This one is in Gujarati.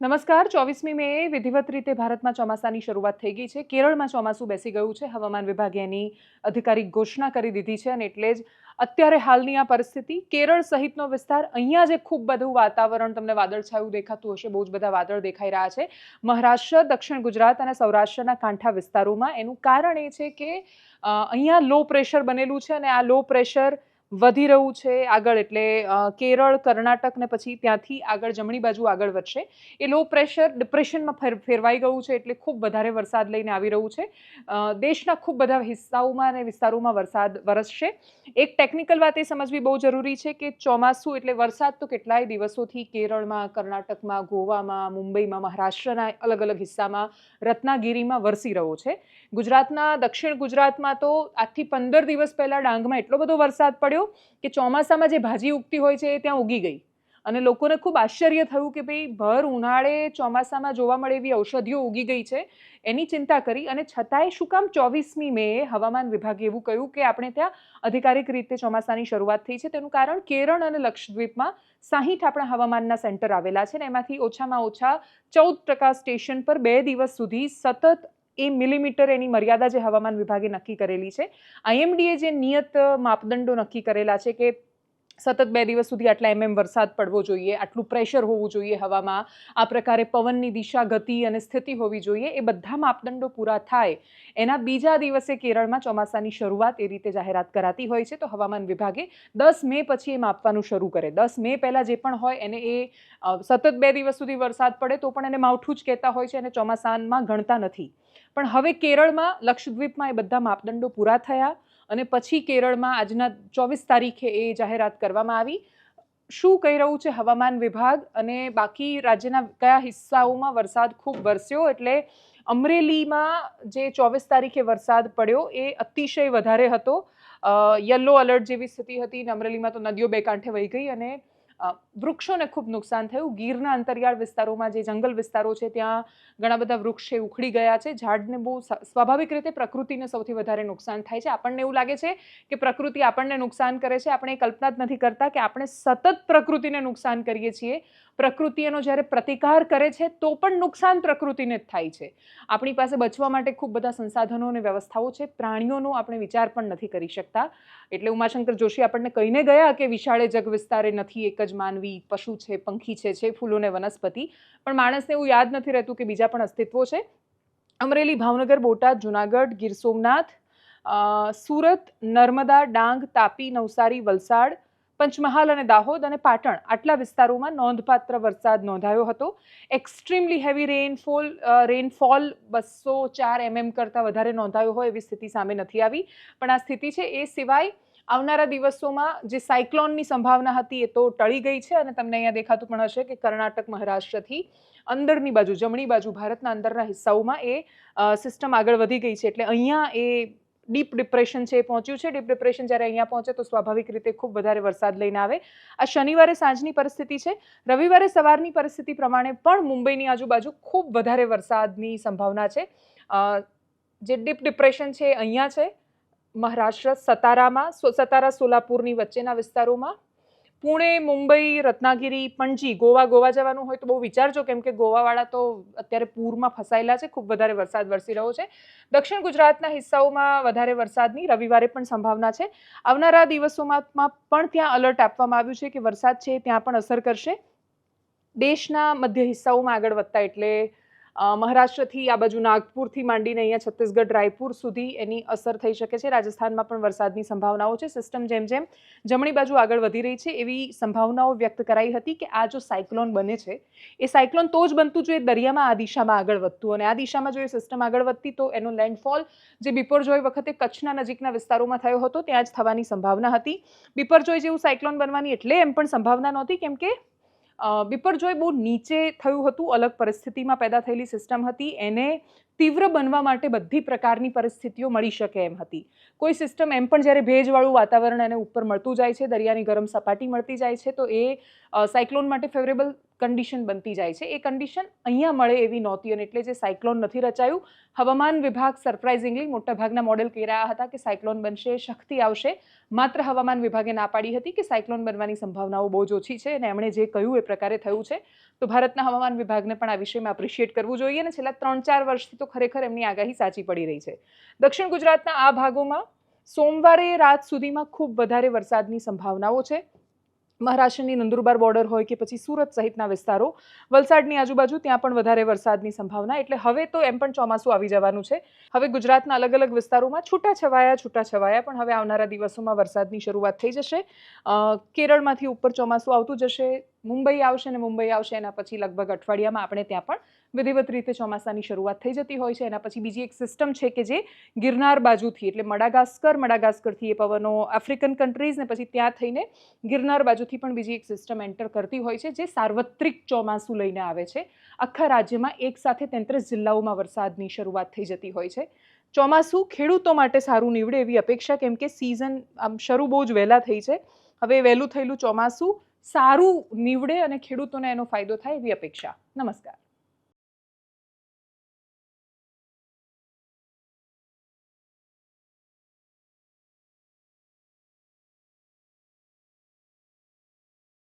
નમસ્કાર. 24મી મે વિધિવત રીતે ભારતમાં ચોમાસાની શરૂઆત થઈ ગઈ છે. કેરળમાં ચોમાસું બેસી ગયું છે. હવામાન વિભાગે એની અધિકારિક ઘોષણા કરી દીધી છે અને એટલે જ અત્યારે હાલની આ પરિસ્થિતિ કેરળ સહિતનો વિસ્તાર, અહીંયા જે ખૂબ બધું વાતાવરણ તમને વાદળછાયું દેખાતું હશે, બહુ જ બધા વાદળ દેખાઈ રહ્યા છે. મહારાષ્ટ્ર, દક્ષિણ ગુજરાત અને સૌરાષ્ટ્રના કાંઠા વિસ્તારોમાં એનું કારણ એ છે કે અહીંયા લો પ્રેશર બનેલું છે અને આ લો પ્રેશર વધી રહ્યું છે આગળ, એટલે કેરળ, કર્ણાટક ને પછી ત્યાંથી આગળ જમણી બાજુ આગળ વધશે. એ લો પ્રેશર ડિપ્રેશનમાં ફેરવાઈ ગયું છે એટલે ખૂબ વધારે વરસાદ લઈને આવી રહ્યું છે. દેશના ખૂબ બધા હિસ્સાઓમાં અને વિસ્તારોમાં વરસાદ વરસશે. એક ટેકનિકલ વાત એ સમજવી બહુ જરૂરી છે કે ચોમાસું એટલે વરસાદ તો કેટલાય દિવસોથી કેરળમાં, કર્ણાટકમાં, ગોવામાં, મુંબઈમાં, મહારાષ્ટ્રના અલગ અલગ હિસ્સામાં, રત્નાગીરીમાં વરસી રહ્યો છે. ગુજરાતના દક્ષિણ ગુજરાતમાં તો આજથી 15 દિવસ પહેલા ડાંગમાં એટલો બધો વરસાદ પડ્યો કે ચોમાસામાં જે ભાજી ઉગતી હોય છે એ ત્યાં ઉગી ગઈ અને લોકોને ખૂબ આશ્ચર્ય થયું કે ભાઈ ભર ઉનાળે ચોમાસામાં જોવા મળે એવી ઔષધિઓ ઉગી ગઈ છે. એની ચિંતા કરી અને છતાંય શું કામ 24મી મે હવામાન વિભાગે એવું કહ્યું કે આપણે ત્યાં અધિકારિક રીતે ચોમાસાની શરૂઆત થઈ છે. તેનું કારણ કેરળ અને લક્ષદ્વીપમાં 60 આપણા હવામાનના સેન્ટર આવેલા છે ને એમાંથી ઓછામાં ઓછા 14% સ્ટેશન પર 2 દિવસ સુધી સતત એ મિલીમીટર એની મર્યાદા જે હવામાન વિભાગે નક્કી કરેલી છે. IMDએ જે નિયત માપદંડો નક્કી કરેલા છે કે સતત 2 દિવસ સુધી આટલા વરસાદ પડવો જોઈએ, આટલું પ્રેશર હોવું જોઈએ હવામાં, આ પ્રકારે પવનની દિશા, ગતિ અને સ્થિતિ હોવી જોઈએ, એ બધા માપદંડો પૂરા થાય એના બીજા દિવસે કેરળમાં ચોમાસાની શરૂઆત એ રીતે જાહેરાત કરાતી હોય છે. તો હવામાન વિભાગે 10 મે પછી એ માપવાનું શરૂ કરે. 10 મે પહેલાં જે પણ હોય એને એ સતત 2 દિવસ સુધી વરસાદ પડે તો પણ એને માવઠું જ કહેતા હોય છે અને ચોમાસામાં ગણતા નથી. પણ હવે કેરળમાં, લક્ષદ્વીપમાં એ બધા માપદંડો પૂરા થયા અને પછી કેરળમાં આજના 24 તારીખે એ જાહેરાત કરવામાં આવી. શું કહી રહ્યું છે હવામાન વિભાગ અને બાકી રાજ્યના કયા હિસ્સાઓમાં વરસાદ ખૂબ વરસ્યો, એટલે અમરેલીમાં જે 24 તારીખે વરસાદ પડ્યો એ અતિશય વધારે હતો. યલો એલર્ટ જેવી સ્થિતિ હતી અને અમરેલીમાં તો નદીઓ બે કાંઠે વહી ગઈ અને વૃક્ષોને ખૂબ નુકસાન થયું. ગીરના અંતરિયાળ વિસ્તારોમાં જે જંગલ વિસ્તારો છે ત્યાં ઘણા બધા વૃક્ષ ઉખડી ગયા છે. ઝાડને બહુ સ્વાભાવિક રીતે પ્રકૃતિને સૌથી વધારે નુકસાન થાય છે. આપણને એવું લાગે છે કે પ્રકૃતિ આપણને નુકસાન કરે છે. આપણે કલ્પના જ નથી કરતા કે આપણે સતત પ્રકૃતિને નુકસાન કરીએ છીએ. પ્રકૃતિ એનો જ્યારે પ્રતિકાર કરે છે તો પણ નુકસાન પ્રકૃતિને જ થાય છે. આપણી પાસે બચવા માટે ખૂબ બધા સંસાધનો અને વ્યવસ્થાઓ છે. પ્રાણીઓનો આપણે વિચાર પણ નથી કરી શકતા. એટલે ઉમાશંકર જોશી આપણને કહીને ગયા કે વિશાળે જગ વિસ્તારે નથી એક જ માનવી, પશુ છે, પંખી છે, ફૂલો ને વનસ્પતિ, પણ માણસને એવું યાદ નથી રહેતું કે બીજા પણ અસ્તિત્વો છે. અમરેલી, ભાવનગર, બોટાદ, જુનાગઢ, ગીર સોમનાથ, સુરત, નર્મદા, ડાંગ, તાપી, નવસારી, વલસાડ, પંચમહાલ અને દાહોદ અને પાટણ, આટલા વિસ્તારોમાં નોંધપાત્ર વરસાદ નોંધાયો હતો. એક્સ્ટ્રીમલી હેવી રેનફોલ 204 mm કરતાં વધારે નોંધાયો હોય એવી સ્થિતિ સામે નથી આવી. પણ આ સ્થિતિ છે. એ સિવાય આવનારા દિવસોમાં જે સાયક્લોનની સંભાવના હતી એ તો ટળી ગઈ છે અને તમને અહીંયા દેખાતું પણ હશે કે કર્ણાટક, મહારાષ્ટ્રથી અંદરની બાજુ, જમણી બાજુ, ભારતના અંદરના હિસ્સાઓમાં એ સિસ્ટમ આગળ વધી ગઈ છે. એટલે અહીંયા એ ડીપ ડિપ્રેશન છે એ પહોંચ્યું છે. ડીપ ડિપ્રેશન જ્યારે અહીંયા પહોંચે તો સ્વાભાવિક રીતે ખૂબ વધારે વરસાદ લઈને આવે. આ શનિવારે સાંજની પરિસ્થિતિ છે. રવિવારે સવારની પરિસ્થિતિ પ્રમાણે પણ મુંબઈની આજુબાજુ ખૂબ વધારે વરસાદની સંભાવના છે. જે ડીપ ડિપ્રેશન છે એ અહીંયા છે, મહારાષ્ટ્ર, સતારા, સોલાપુરની વચ્ચેના વિસ્તારોમાં. પુણે, મુંબઈ, રત્નાગીરી, પણજી, ગોવા જવાનું હોય તો બહુ વિચારજો, કેમ કે ગોવાવાળા તો અત્યારે પૂરમાં ફસાયેલા છે. ખૂબ વધારે વરસાદ વરસી રહ્યો છે. દક્ષિણ ગુજરાતના હિસ્સાઓમાં વધારે વરસાદની રવિવારે પણ સંભાવના છે. આવનારા દિવસોમાં પણ ત્યાં અલર્ટ આપવામાં આવ્યું છે કે વરસાદ છે ત્યાં પણ અસર કરશે. દેશના મધ્ય હિસ્સાઓમાં આગળ વધતા એટલે મહારાષ્ટ્રથી આ બાજુ નાગપુરથી માંડીને અહીંયા છત્તીસગઢ, રાયપુર સુધી એની અસર થઈ શકે છે. રાજસ્થાનમાં પણ વરસાદની સંભાવનાઓ છે. સિસ્ટમ જેમ જેમ જમણી બાજુ આગળ વધી રહી છે એવી સંભાવનાઓ વ્યક્ત કરાઈ હતી કે આ જો સાયક્લોન બને છે એ સાયક્લોન તો જ બનતું જો એ દરિયામાં આ દિશામાં આગળ વધતું, અને આ દિશામાં જો એ સિસ્ટમ આગળ વધતી તો એનો લેન્ડફોલ જે બિપરજોય વખતે કચ્છના નજીકના વિસ્તારોમાં થયો હતો ત્યાં જ થવાની સંભાવના હતી. બિપરજોય જેવું સાયક્લોન બનવાની એટલે એમ પણ સંભાવના નહોતી, કેમ કે બિપરજોય બહુ નીચે થયું હતું, અલગ પરિસ્થિતિમાં પેદા થયેલી સિસ્ટમ હતી. એને તીવ્ર બનવા માટે બધી પ્રકારની પરિસ્થિતિઓ મળી શકે એમ હતી. કોઈ સિસ્ટમ એમ પણ જ્યારે ભેજવાળું વાતાવરણ એને ઉપર મળતું જાય છે, દરિયાની ગરમ સપાટી મળતી જાય છે, તો એ સાયક્લોન માટે ફેવરેબલ કન્ડિશન બનતી જાય છે એ કન્ડિશન અહીંયા મળે એવી નહોતી અને એટલે જે સાયક્લોન નથી રચાયું. હવામાન વિભાગ સરપ્રાઇઝિંગલી મોટાભાગના મોડેલ કહી રહ્યા હતા કે સાયક્લોન બનશે, શક્તિ આવશે. માત્ર હવામાન વિભાગે ના પાડી હતી કે સાયક્લોન બનવાની સંભાવનાઓ બહુ જ ઓછી છે અને એમણે જે કહ્યું એ પ્રકારે થયું છે. તો ભારતના હવામાન વિભાગને પણ આ વિષયમાં એપ્રિશિએટ કરવું જોઈએ અને છેલ્લા 3-4 વર્ષથી તો ખરેખર એમની આગાહી સાચી પડી રહી છે. દક્ષિણ ગુજરાતના આ ભાગોમાં સોમવારે રાત સુધીમાં ખૂબ વધારે વરસાદની સંભાવનાઓ છે. મહારાષ્ટ્રની નંદુરબાર બોર્ડર હોય કે પછી સુરત સહિતના વિસ્તારો, વલસાડની આજુબાજુ ત્યાં પણ વધારે વરસાદની સંભાવના. એટલે હવે તો એમ પણ ચોમાસું આવી જવાનું છે. હવે ગુજરાતના અલગ અલગ વિસ્તારોમાં છૂટાછવાયા પણ હવે આવનારા દિવસોમાં વરસાદની શરૂઆત થઈ જશે. કેરળમાંથી ઉપર ચોમાસું આવતું જશે, મુંબઈ આવશે એના પછી લગભગ અઠવાડિયામાં આપણે ત્યાં પણ વિધિવત રીતે ચોમાસાની શરૂઆત થઈ જતી હોય છે. એના પછી બીજી એક સિસ્ટમ છે કે જે ગિરનાર બાજુથી એટલે મડાગાસ્કરથી એ પવનો આફ્રિકન કન્ટ્રીઝ ને પછી ત્યાં થઈને ગિરનાર બાજુથી પણ બીજી એક સિસ્ટમ એન્ટર કરતી હોય છે જે સાર્વત્રિક ચોમાસું લઈને આવે છે. આખા રાજ્યમાં એક સાથે 33 જિલ્લાઓમાં વરસાદની શરૂઆત થઈ જતી હોય છે. ચોમાસું ખેડૂતો માટે સારું નીવડે એવી અપેક્ષા, કેમ કે સિઝન આમ શરૂ બહુ જ વહેલા થઈ છે. હવે વહેલું થયેલું ચોમાસું સારું નીવડે અને ખેડૂતોને એનો ફાયદો થાય એવી અપેક્ષા. નમસ્કાર.